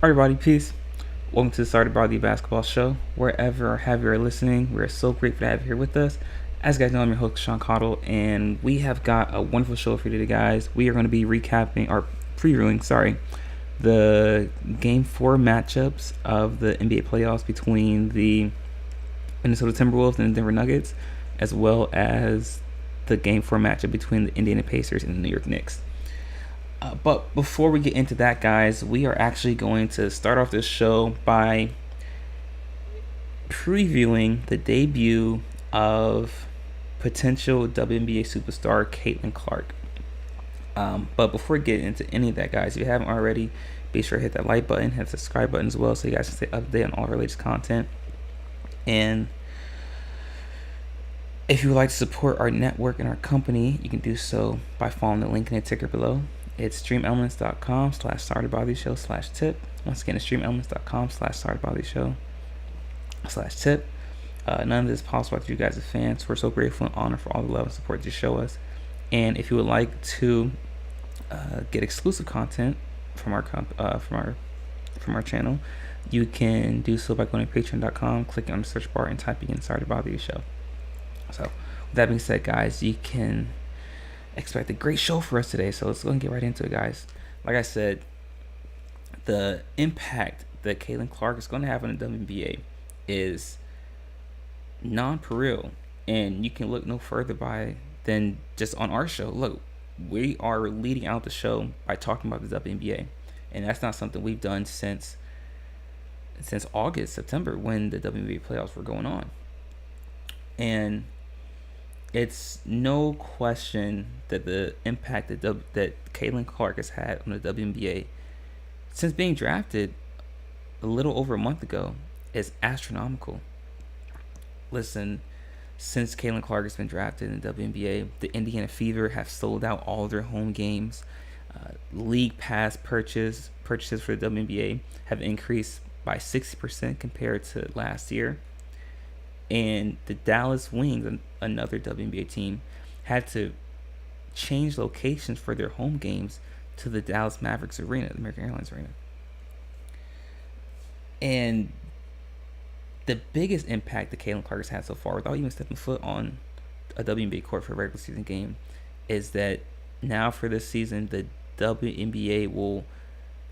Everybody, peace. Welcome to the Started by the Basketball Show. Wherever or have you are listening, we're so grateful to have you here with us. As you guys know, I'm your host, Sean Cottle, and we have got a wonderful show for you today, guys. We are going to be recapping, or previewing, the Game 4 matchups of the NBA playoffs between the Minnesota Timberwolves and the Denver Nuggets, as well as the Game 4 matchup between the Indiana Pacers and the New York Knicks. But before we get into that, guys, we are actually going to start off this show by previewing the debut of potential WNBA superstar Caitlin Clark. But before we get into any of that, guys, if you haven't already, be sure to hit that like button, hit the subscribe button as well, so you guys can stay updated on all our latest content. And if you would like to support our network and our company, you can do so by following the link in the ticker below. It's streamelements.com/startedbydtheshow/tip. Once again, it's streamelements.com/startedbydtheshow/tip. None of this is possible without you guys as fans. We're so grateful and honored for all the love and support you show us. And if you would like to get exclusive content from our channel, you can do so by going to patreon.com, clicking on the search bar, and typing in "Started by the Show." So, with that being said, guys, you can expect a great show for us today. So let's go and get right into it, guys. Like I said, the impact that Caitlin Clark is going to have on the WNBA is non-pareil, and you can look no further than just on our show. Look, we are leading out the show by talking about the WNBA, and that's not something we've done since August, September, when the WNBA playoffs were going on. And it's no question that the impact that Caitlin Clark has had on the WNBA since being drafted a little over a month ago is astronomical. Listen, since Caitlin Clark has been drafted in the WNBA, the Indiana Fever have sold out all of their home games. League pass purchases for the WNBA have increased by 60% compared to last year. And the Dallas Wings, another WNBA team, had to change locations for their home games to the Dallas Mavericks Arena, the American Airlines Arena. And the biggest impact that Caitlin Clark has had so far, without even stepping foot on a WNBA court for a regular season game, is that now for this season, the WNBA will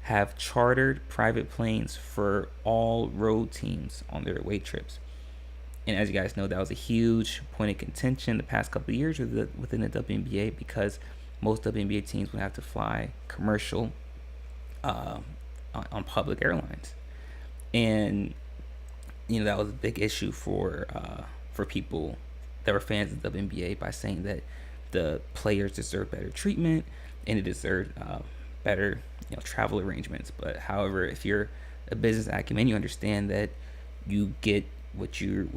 have chartered private planes for all road teams on their away trips. And as you guys know, that was a huge point of contention the past couple of years within the WNBA, because most WNBA teams would have to fly commercial on public airlines. And, that was a big issue for people that were fans of the WNBA, by saying that the players deserve better treatment and it deserved better travel arrangements. But however, if you're a business acumen, you understand that you get what your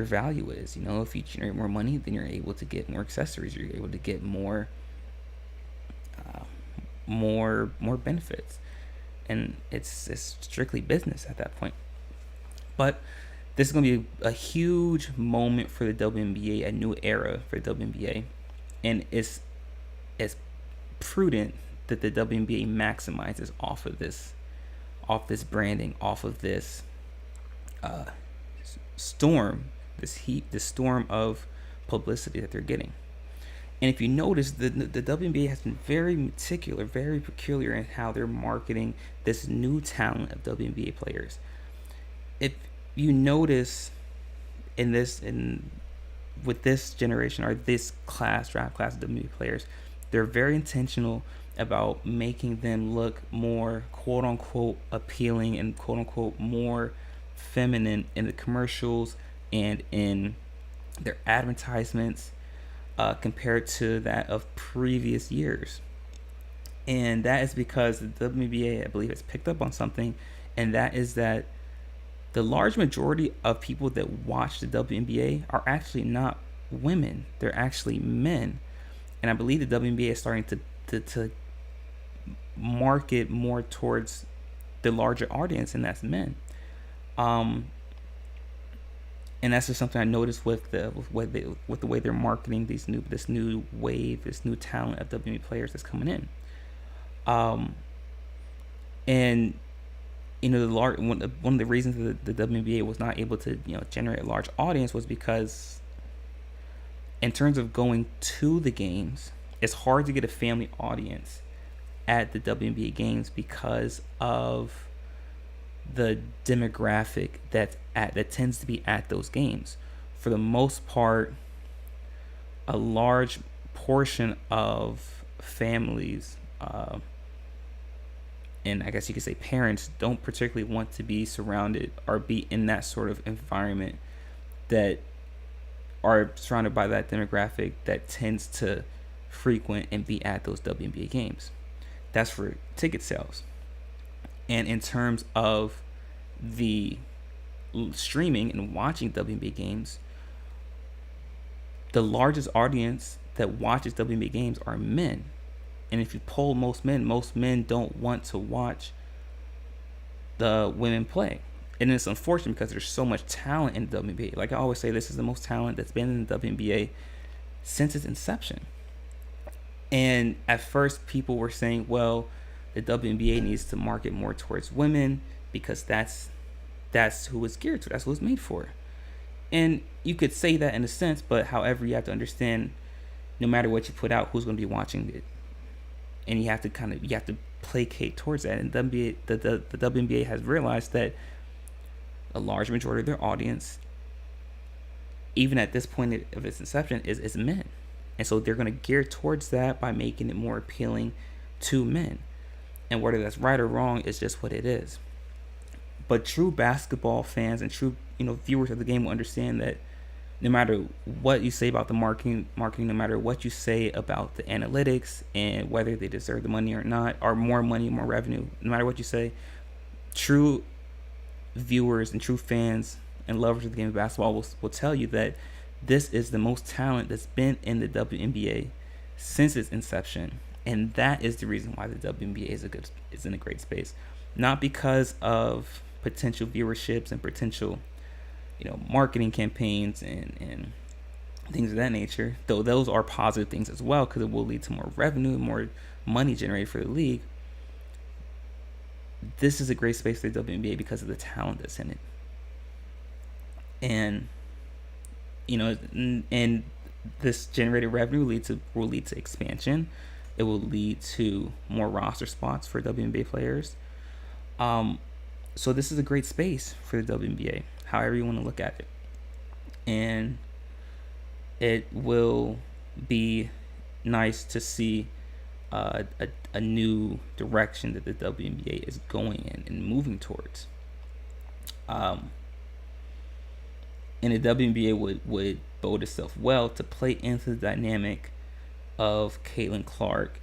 value is. If you generate more money, then you're able to get more accessories. You're able to get more benefits, and it's strictly business at that point. But this is going to be a huge moment for the WNBA, a new era for the WNBA, and it's prudent that the WNBA maximizes off of this branding, off of this storm of publicity that they're getting. And if you notice, the WNBA has been very meticulous, very peculiar in how they're marketing this new talent of WNBA players. If you notice with this generation, or this draft class of WNBA players, they're very intentional about making them look more quote unquote appealing and quote unquote more feminine in the commercials and in their advertisements compared to that of previous years. And that is because the WNBA, I believe, has picked up on something, and that is that the large majority of people that watch the WNBA are actually not women. They're actually men. And I believe the WNBA is starting to market more towards the larger audience, and that's men. And that's just something I noticed with the way they're marketing this new wave, this new talent of WNBA players that's coming in. And one of the reasons that the WNBA was not able to generate a large audience was because, in terms of going to the games, it's hard to get a family audience at the WNBA games because of the demographic that tends to be at those games. For the most part, a large portion of families, and I guess you could say parents, don't particularly want to be surrounded or be in that sort of environment that are surrounded by that demographic that tends to frequent and be at those WNBA games. That's for ticket sales. And in terms of the streaming and watching WNBA games, the largest audience that watches WNBA games are men. And if you poll most men don't want to watch the women play. And it's unfortunate because there's so much talent in the WNBA. Like I always say, this is the most talent that's been in the WNBA since its inception. And at first, people were saying, well, the WNBA needs to market more towards women because that's who it's geared to. That's what it's made for. And you could say that in a sense, but however, you have to understand, no matter what you put out, who's going to be watching it. And you have to placate towards that. And the WNBA has realized that a large majority of their audience, even at this point of its inception, is men. And so they're going to gear towards that by making it more appealing to men. And whether that's right or wrong is just what it is. But true basketball fans and true viewers of the game will understand that no matter what you say about the marketing, no matter what you say about the analytics and whether they deserve the money or not, or more money, more revenue, no matter what you say, true viewers and true fans and lovers of the game of basketball will tell you that this is the most talent that's been in the WNBA since its inception, and that is the reason why the WNBA is in a great space, not because of potential viewerships and potential marketing campaigns and things of that nature, though those are positive things as well because it will lead to more revenue, more money generated for the league. This is a great space for the WNBA because of the talent that's in it. And and this generated revenue will lead to expansion. It will lead to more roster spots for WNBA players. So this is a great space for the WNBA, however you want to look at it. And it will be nice to see a new direction that the WNBA is going in and moving towards. And the WNBA would bode itself well to play into the dynamic of Caitlin Clark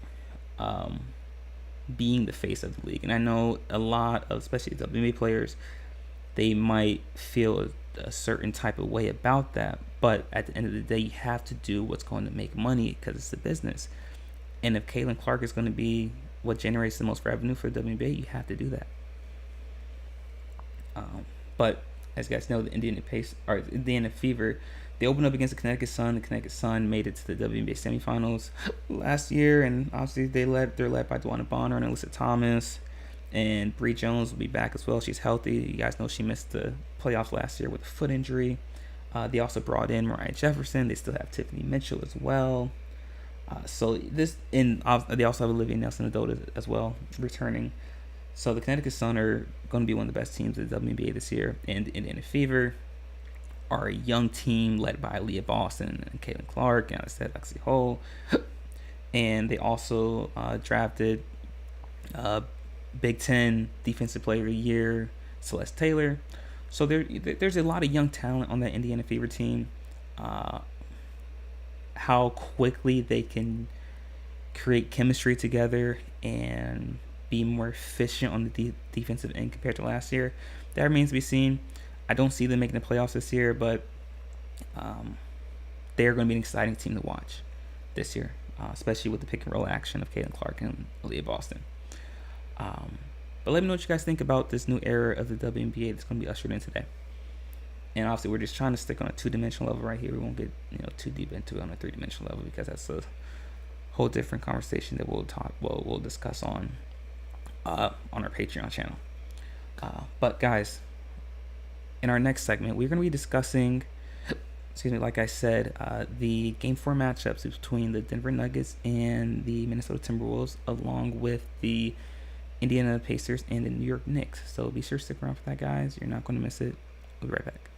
being the face of the league. And I know a lot of, especially WNBA players, they might feel a certain type of way about that. But at the end of the day, you have to do what's going to make money because it's a business. And if Caitlin Clark is going to be what generates the most revenue for the WNBA, you have to do that. But as you guys know, the Indiana Fever, they opened up against the Connecticut Sun. The Connecticut Sun made it to the WNBA semifinals last year, and obviously they're led by Dwana Bonner and Alyssa Thomas, and Bree Jones will be back as well. She's healthy. You guys know she missed the playoffs last year with a foot injury. They also brought in Mariah Jefferson. They still have Tiffany Mitchell as well. They also have Olivia Nelson-Adota as well returning. So the Connecticut Sun are going to be one of the best teams in the WNBA this year. And the Indiana Fever are a young team led by Leah Boston and Caitlin Clark, and I said Lexi Hull. And they also drafted Big Ten Defensive Player of the Year, Celeste Taylor. So there's a lot of young talent on that Indiana Fever team. How quickly they can create chemistry together and be more efficient on the defensive end compared to last year, that remains to be seen. I don't see them making the playoffs this year, but they're going to be an exciting team to watch this year, especially with the pick and roll action of Caitlin Clark and Aaliyah Boston. But let me know what you guys think about this new era of the WNBA that's going to be ushered in today. And obviously, we're just trying to stick on a two-dimensional level right here. We won't get too deep into it on a three-dimensional level because that's a whole different conversation that we'll discuss on our Patreon channel. But guys, in our next segment, we're going to be discussing, excuse me, like I said, the Game 4 matchups between the Denver Nuggets and the Minnesota Timberwolves, along with the Indiana Pacers and the New York Knicks. So be sure to stick around for that, guys. You're not going to miss it. We'll be right back.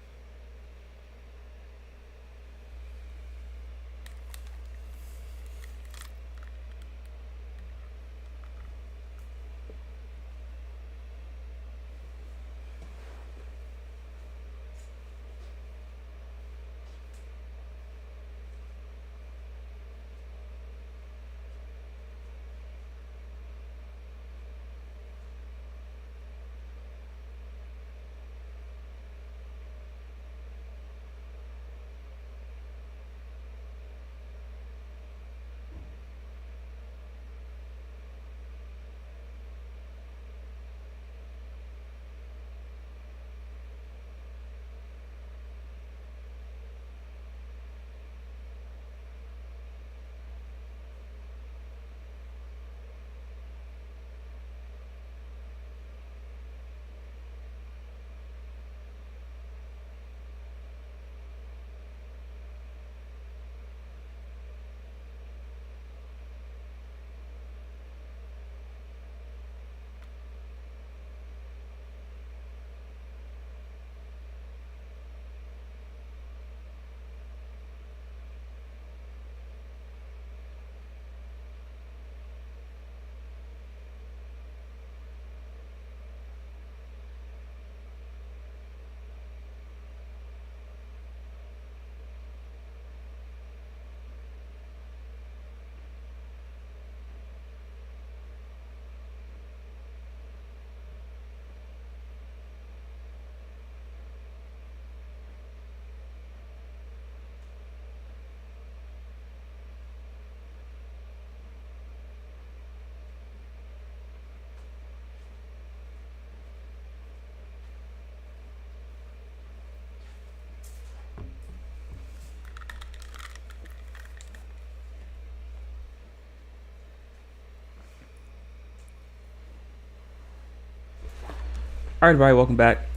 All right, everybody, welcome back.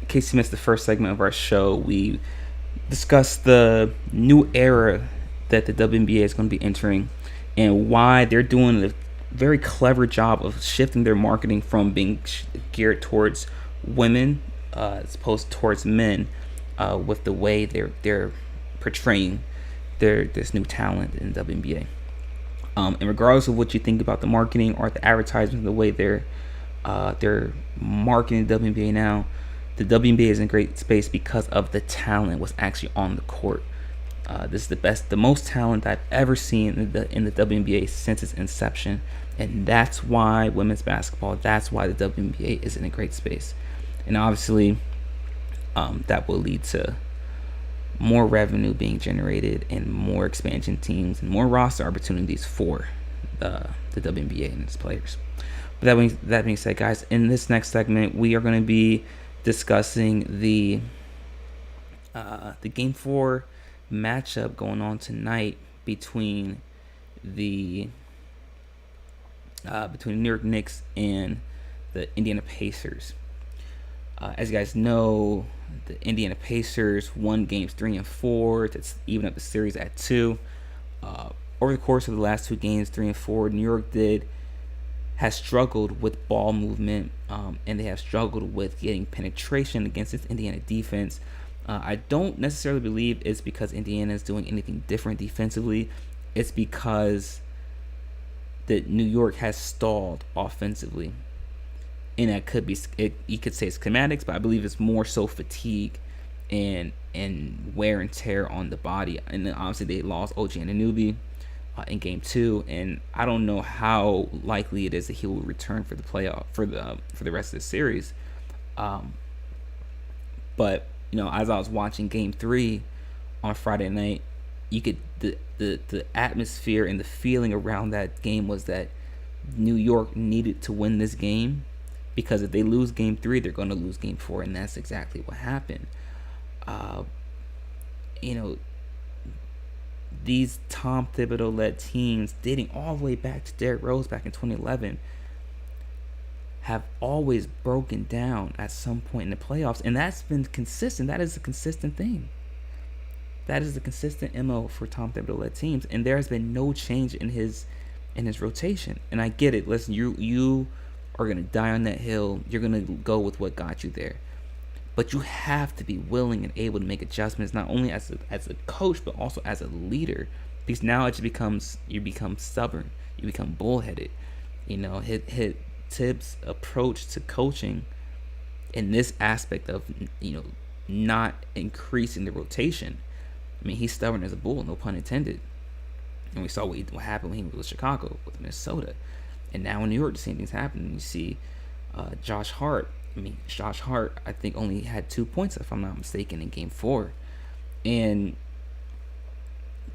In case you missed the first segment of our show, we discussed the new era that the WNBA is going to be entering and why they're doing a very clever job of shifting their marketing from being geared towards women as opposed towards men, with the way they're portraying this new talent in WNBA. And regardless of what you think about the marketing or the advertisement, the way they're marketing the WNBA now, the WNBA is in a great space because of the talent was actually on the court. This is the most talent I've ever seen in the WNBA since its inception, and that's why women's basketball, that's why the WNBA is in a great space. And obviously, that will lead to more revenue being generated and more expansion teams and more roster opportunities for the WNBA and its players. But that being said, guys, in this next segment, we are going to be discussing the Game 4 matchup going on tonight between the New York Knicks and the Indiana Pacers. As you guys know, the Indiana Pacers won games 3 and 4 to even up the series at 2. Over the course of the last 2 games, 3 and 4, New York has struggled with ball movement, and they have struggled with getting penetration against this Indiana defense. I don't necessarily believe it's because Indiana is doing anything different defensively. It's because that New York has stalled offensively. And that could be, you could say it's schematics, but I believe it's more so fatigue and wear and tear on the body. And then obviously they lost OG Anunoby in Game 2, and I don't know how likely it is that he will return for the playoff for the rest of the series. But as I was watching Game 3 on Friday night, you could the atmosphere and the feeling around that game was that New York needed to win this game, because if they lose Game 3, they're going to lose Game 4, and that's exactly what happened. These Tom Thibodeau-led teams, dating all the way back to Derrick Rose back in 2011, have always broken down at some point in the playoffs, and that's been consistent. That is a consistent thing. That is the consistent MO for Tom Thibodeau-led teams, and there has been no change in his rotation. And I get it. Listen, you are gonna die on that hill. You're gonna go with what got you there, but you have to be willing and able to make adjustments, not only as a coach, but also as a leader. Because now it just you become stubborn, you become bullheaded. Hit Tibbs' approach to coaching in this aspect of not increasing the rotation. I mean, he's stubborn as a bull, no pun intended. And we saw what happened when he was with Chicago, with Minnesota. And now in New York, the same thing's happening. You see Josh Hart. Josh Hart, I think, only had 2 points, if I'm not mistaken, in Game 4. And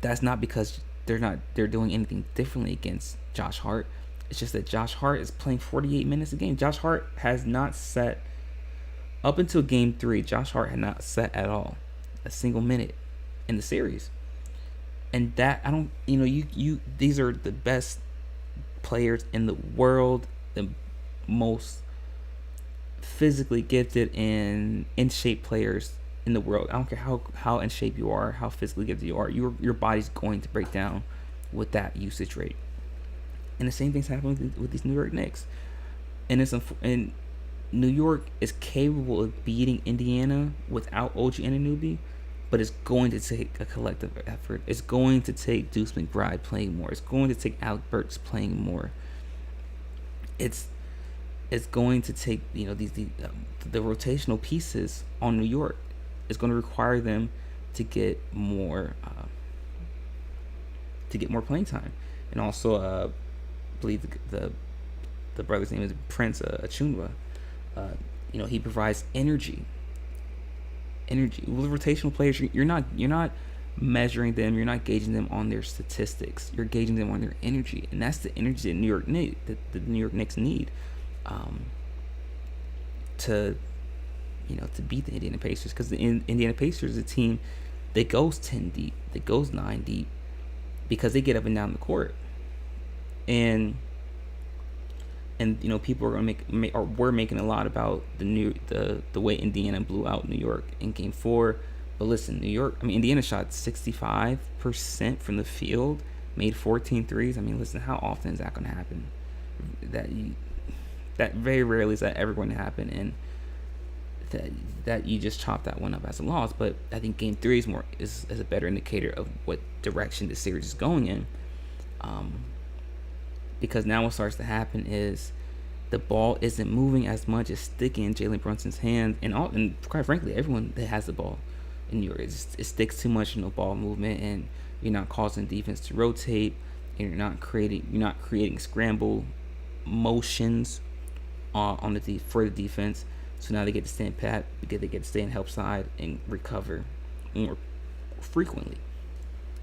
that's not because they're doing anything differently against Josh Hart. It's just that Josh Hart is playing 48 minutes a game. Josh Hart has not set, up until Game 3, Josh Hart had not set at all a single minute in the series. And that, I don't, these are the best players in the world, the most physically gifted and in shape players in the world. I don't care how in shape you are, how physically gifted you are, your body's going to break down with that usage rate. And the same thing's happening with these New York Knicks. And New York is capable of beating Indiana without OG Anunoby, but it's going to take a collective effort. It's going to take Deuce McBride playing more. It's going to take Alec Burks playing more. It's going to take the rotational pieces on New York. It's going to require them to get more playing time. And also, I believe the brother's name is Prince Achunwa. He provides energy. With rotational players, you're not measuring them, you're not gauging them on their statistics, you're gauging them on their energy, and that's the energy that the New York Knicks need to beat the Indiana Pacers, because the Indiana Pacers is a team that goes 10 deep, that goes 9 deep, because they get up and down the court, and people are gonna we're making a lot about the way Indiana blew out New York in Game 4. But listen, Indiana shot 65% from the field, made 14 threes. Listen, how often is that gonna happen? That very rarely is that ever going to happen, and that you just chop that one up as a loss. But I think Game 3 is a better indicator of what direction the series is going in. Because now what starts to happen is the ball isn't moving as much, it's sticking in Jalen Brunson's hands, and quite frankly, everyone that has the ball in New York, it sticks too much in ball movement, and you're not causing defense to rotate, and you're not creating scramble motions for the defense. So now they get to stand pat, because they get to stay in help side and recover more frequently,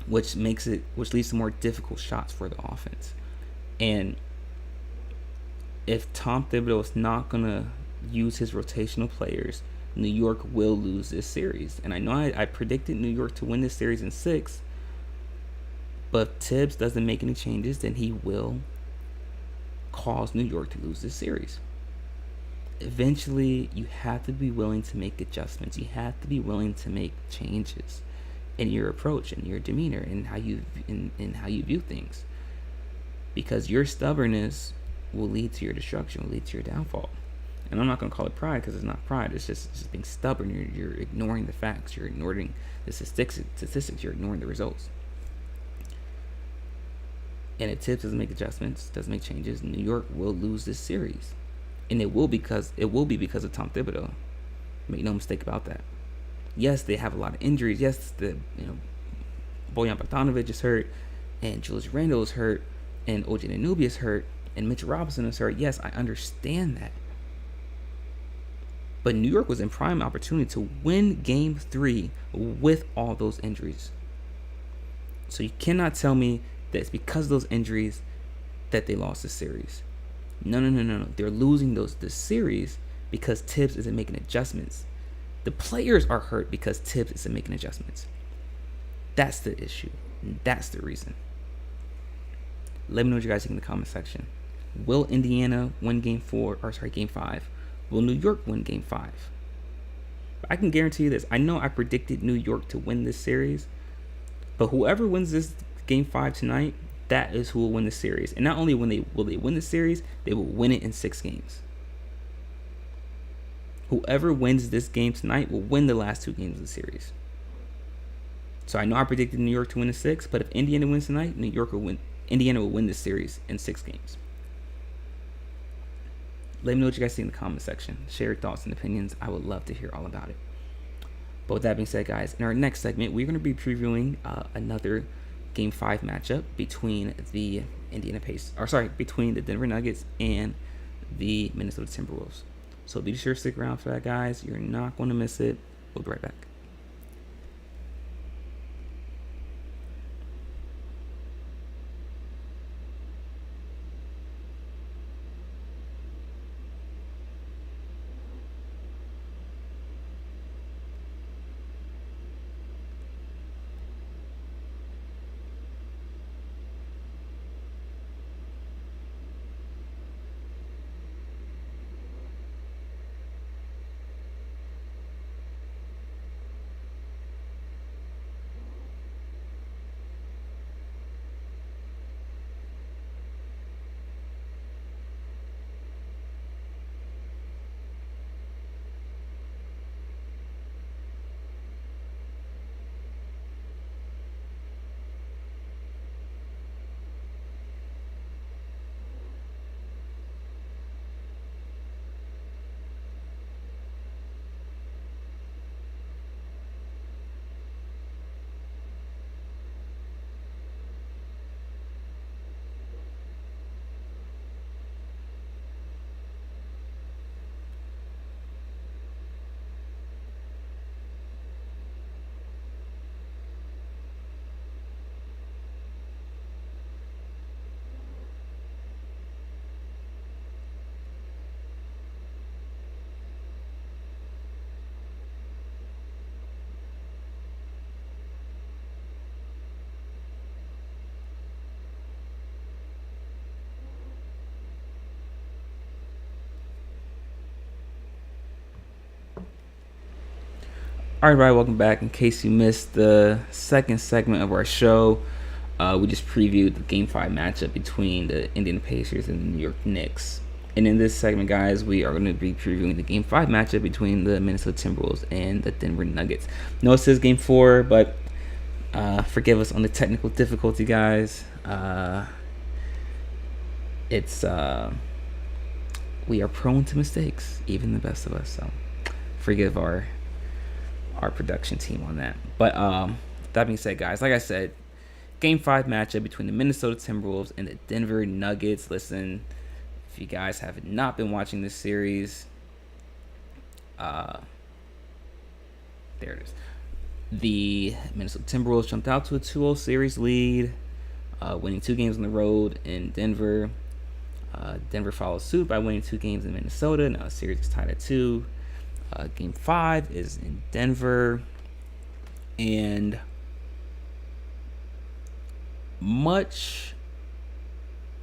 which leads to more difficult shots for the offense. And if Tom Thibodeau is not going to use his rotational players, New York will lose this series. And I know I predicted New York to win this series in 6, but if Tibbs doesn't make any changes, then he will cause New York to lose this series. Eventually, you have to be willing to make adjustments. You have to be willing to make changes in your approach and your demeanor and how you view things. Because your stubbornness will lead to your destruction, will lead to your downfall. And I'm not going to call it pride, because it's not pride. It's just being stubborn. You're ignoring the facts. You're ignoring the statistics. You're ignoring the results. And if Tibbs doesn't make adjustments, doesn't make changes, New York will lose this series. And it will be because of Tom Thibodeau. Make no mistake about that. Yes, they have a lot of injuries. Yes, Bojan Bogdanovic is hurt, and Julius Randle is hurt, and OG Anunoby is hurt, and Mitchell Robinson is hurt. Yes, I understand that. But New York was in prime opportunity to win Game 3 with all those injuries. So you cannot tell me that it's because of those injuries that they lost the series. No. They're losing this series because Tibbs isn't making adjustments. The players are hurt because Tibbs isn't making adjustments. That's the issue. That's the reason. Let me know what you guys think in the comment section. Will Indiana win game 4, or sorry, game 5? Will New York win game 5? I can guarantee you this. I know I predicted New York to win this series, but whoever wins this game 5 tonight, that is who will win the series. And not only will they win the series, they will win it in 6 games. Whoever wins this game tonight will win the last 2 games of the series. So I know I predicted New York to win in 6, but if Indiana wins tonight, Indiana will win this series in 6 games. Let me know what you guys think in the comment section. Share your thoughts and opinions. I would love to hear all about it. But with that being said, guys, in our next segment, we're going to be previewing another Game 5 matchup between the between the Denver Nuggets and the Minnesota Timberwolves. So be sure to stick around for that, guys. You're not going to miss it. We'll be right back. All right, everybody, welcome back. In case you missed the second segment of our show, we just previewed the Game 5 matchup between the Indiana Pacers and the New York Knicks. And in this segment, guys, we are going to be previewing the Game 5 matchup between the Minnesota Timberwolves and the Denver Nuggets. No, it says Game 4, but forgive us on the technical difficulty, guys. We are prone to mistakes, even the best of us. So forgive our production team on that. But that being said, guys, like I said, Game 5 matchup between the Minnesota Timberwolves and the Denver Nuggets. Listen, if you guys have not been watching this series, there it is. The Minnesota Timberwolves jumped out to a 2-0 series lead, winning 2 games on the road in Denver. Denver follows suit by winning 2 games in Minnesota. Now the series is tied at 2. Game 5 is in Denver, and much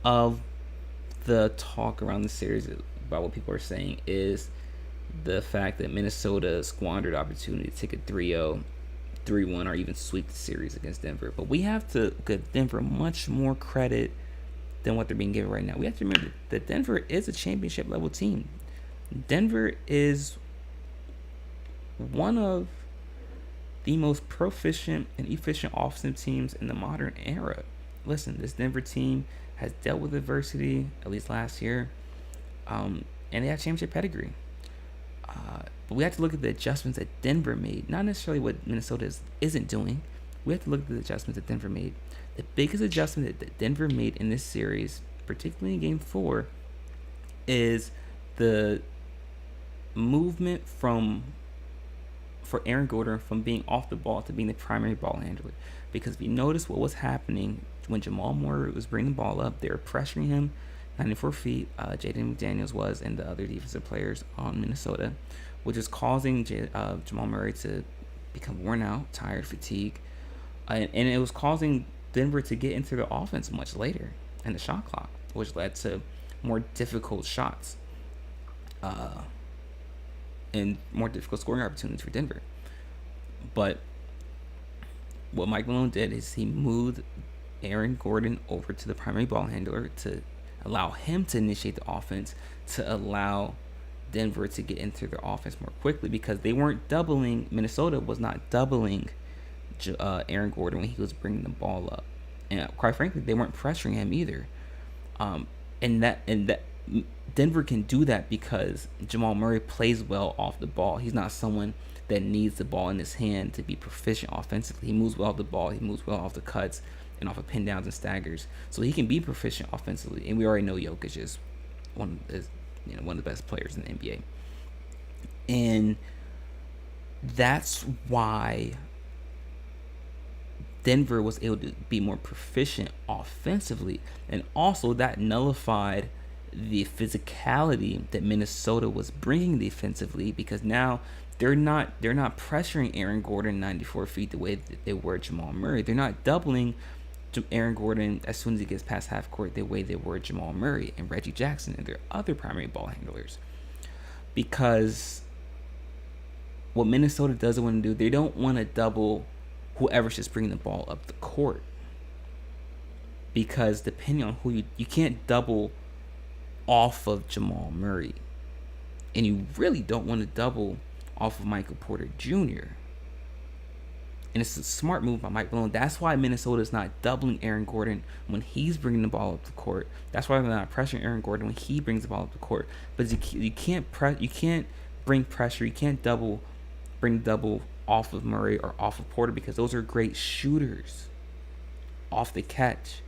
of the talk around the series about what people are saying is the fact that Minnesota squandered opportunity to take a 3-0, 3-1, or even sweep the series against Denver. But we have to give Denver much more credit than what they're being given right now. We have to remember that Denver is a championship level team. Denver is one of the most proficient and efficient offensive teams in the modern era. Listen, this Denver team has dealt with adversity, at least last year, and they have championship pedigree. But we have to look at the adjustments that Denver made, not necessarily what Minnesota isn't doing. We have to look at the adjustments that Denver made. The biggest adjustment that Denver made in this series, particularly in Game 4, is the movement for Aaron Gordon from being off the ball to being the primary ball handler. Because if you notice what was happening when Jamal Murray was bringing the ball up, they were pressuring him 94 feet, Jaden McDaniels was, and the other defensive players on Minnesota, which is causing Jamal Murray to become worn out, tired, fatigued, and it was causing Denver to get into the offense much later in the shot clock, which led to more difficult shots, and more difficult scoring opportunities for Denver. But what Mike Malone did is he moved Aaron Gordon over to the primary ball handler to allow him to initiate the offense, to allow Denver to get into their offense more quickly, because they weren't doubling. Minnesota was not doubling Aaron Gordon when he was bringing the ball up, and quite frankly, they weren't pressuring him either. And that Denver can do that because Jamal Murray plays well off the ball. He's not someone that needs the ball in his hand to be proficient offensively. He moves well off the ball. He moves well off the cuts and off of pin downs and staggers, so he can be proficient offensively. And we already know Jokic is one of the best players in the NBA, and that's why Denver was able to be more proficient offensively, and also that nullified the physicality that Minnesota was bringing defensively, because now they're not pressuring Aaron Gordon 94 feet the way that they were Jamal Murray. They're not doubling Aaron Gordon as soon as he gets past half court the way they were Jamal Murray and Reggie Jackson and their other primary ball handlers. Because what Minnesota doesn't want to do, they don't want to double whoever's just bringing the ball up the court. Because depending on who you can't double off of Jamal Murray. And you really don't want to double off of Michael Porter Jr. And it's a smart move by Mike Malone. That's why Minnesota is not doubling Aaron Gordon when he's bringing the ball up the court. That's why they're not pressuring Aaron Gordon when he brings the ball up the court. But you can't bring pressure. You can't bring double off of Murray or off of Porter, because those are great shooters off the catch.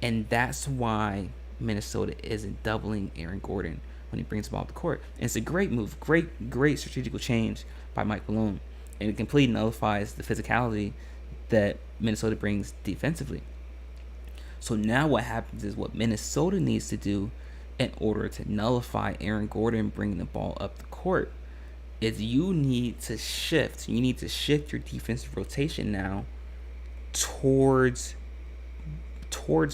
And that's why Minnesota isn't doubling Aaron Gordon when he brings the ball up the court. And it's a great move, great strategical change by Mike Malone. And it completely nullifies the physicality that Minnesota brings defensively. So now what happens is what Minnesota needs to do in order to nullify Aaron Gordon bringing the ball up the court is you need to shift your defensive rotation now towards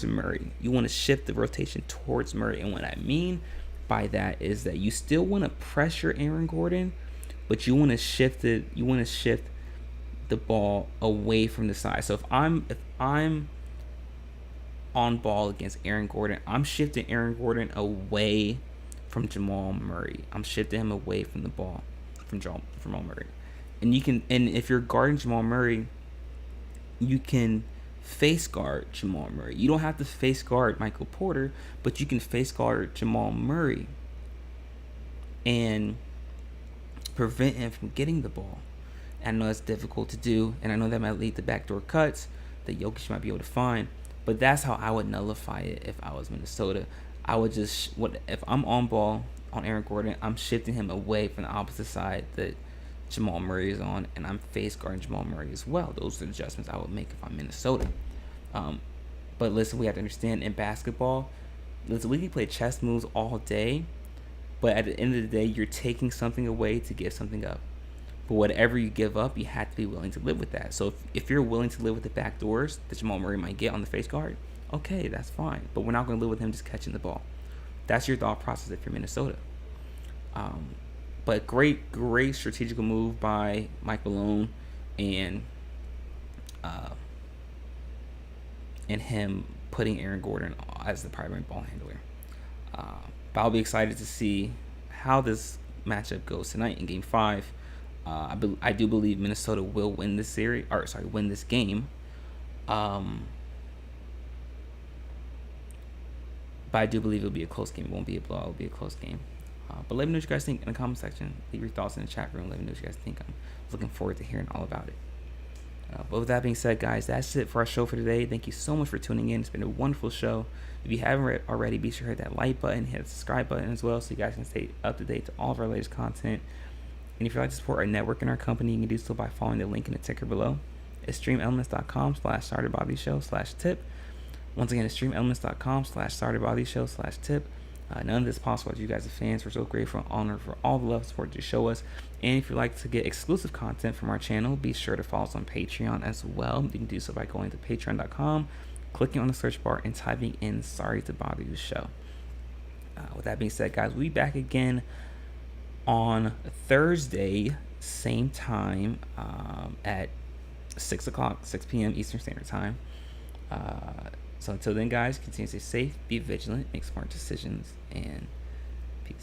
Murray. You want to shift the rotation towards Murray. And what I mean by that is that you still want to pressure Aaron Gordon, but you want to shift the ball away from the side. So if I'm on ball against Aaron Gordon, I'm shifting Aaron Gordon away from Jamal Murray. I'm shifting him away from the ball from Jamal Murray. And if you're guarding Jamal Murray, you can face guard Jamal Murray. You don't have to face guard Michael Porter, but you can face guard Jamal Murray and prevent him from getting the ball. And I know it's difficult to do, and I know that might lead to backdoor cuts that Jokic might be able to find, but that's how I would nullify it if I was Minnesota. I would just, if I'm on ball on Aaron Gordon, I'm shifting him away from the opposite side that Jamal Murray is on, and I'm face guarding Jamal Murray as well. Those are the adjustments I would make if I'm Minnesota. But listen, we have to understand in basketball, we can play chess moves all day, but at the end of the day, you're taking something away to give something up. But whatever you give up, you have to be willing to live with that. So if you're willing to live with the back doors that Jamal Murray might get on the face guard, okay, that's fine. But we're not going to live with him just catching the ball. That's your thought process if you're Minnesota. But great strategical move by Mike Malone and him putting Aaron Gordon as the primary ball handler. But I'll be excited to see how this matchup goes tonight in Game 5. I do believe Minnesota will win this win this game. But I do believe it'll be a close game. It won't be a blowout. It'll be a close game. But let me know what you guys think in the comment section. Leave your thoughts in the chat room. Let me know what you guys think. I'm looking forward to hearing all about it. But with that being said, guys, that's it for our show for today. Thank you so much for tuning in. It's been a wonderful show. If you haven't already, be sure to hit that like button, hit the subscribe button as well, so you guys can stay up to date to all of our latest content. And if you'd like to support our network and our company, you can do so by following the link in the ticker below. It's streamelements.com/startedbodyshow/tip. Once again, it's streamelements.com/startedbodyshow/tip. None of this is possible as you guys are fans. We're so grateful and honored for all the love and support you show us. And if you'd like to get exclusive content from our channel, be sure to follow us on Patreon as well. You can do so by going to patreon.com, clicking on the search bar, and typing in "Sorry to Bother You Show." With that being said, guys, we'll be back again on Thursday, same time, at 6 o'clock, 6 p.m. Eastern Standard Time. So until then, guys, continue to stay safe, be vigilant, make smart decisions, and